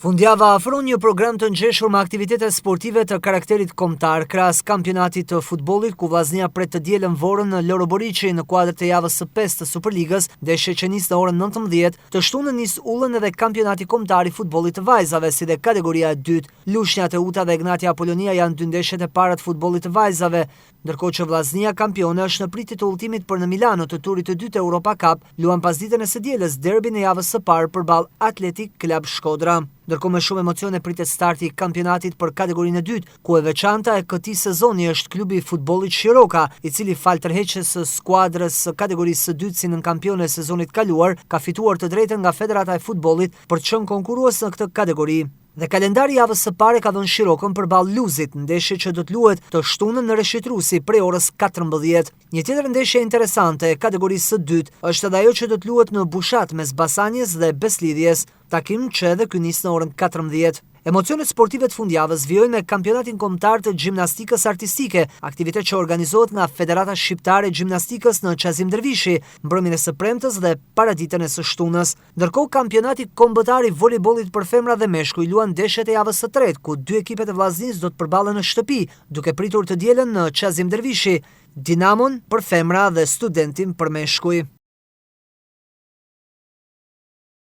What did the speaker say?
Fundjava afron një program të ngjeshur me aktivitete sportive të karakterit kombëtar krahas kampionatit të futbollit, ku Vllaznia pret të dielën vorën në Loro Boriçi në kuadër të javës së 5 të Superligës, ndeshje që nis në orën 19, të shtunën nis ullën edhe kampionati kombëtar i futbollit të vajzave, si dhe kategoria e dytë. Lushnja Teuta dhe Ignatia Apolonia janë dy ndeshjet e para të futbollit të vajzave, ndërkohë që Vllaznia kampione është në pritje të udhëtimit për në Milano të turit të dytë të Europa Cup, luan pas ditën e së dielës derbin e javës së parë përballë Atletik Klub Shkodra. Ndërkohë me shumë emocione pritet starti i kampionatit për kategorinë e dytë, ku e veçanta e këtij sezoni është klubi i futbollit Shiroka, i cili fal tërheqjes së skuadrës së kategorisë së dytë si nën kampione e sezonit kaluar, ka fituar të drejtën nga Federata e Futbollit për të qenë konkurrues në këtë kategori. Dhe kalendari javës së parë ka dhënë Shirokën përballë Luzit, ndeshje që do të luhet të shtunën në Reshit Rusi prej orës 14. Një tjetër ndeshje interesante e kategorisë së dytë është edhe ajo që do të luhet në Bushat mes Basanjes dhe Beslidhjes, takim që edhe ky nis në orën 14. Emocionet sportive të fundjavës vijojnë me kampionatin kombëtar të gjimnastikës artistike, aktivitet që organizohet nga Federata Shqiptare e Gjimnastikës në Qazim Dervishi, mbrëmjen e së premtes dhe paraditën e së shtunës. Ndërkohë, kampionati kombëtar i voleybollit për femra dhe meshkuj luan ndeshjet e javës së tretë, ku dy ekipet e Vllaznisë do të përballen në shtëpi, duke pritur të dielën në Qazim Dervishi, Dinamon për femra dhe Studentin për meshkuj.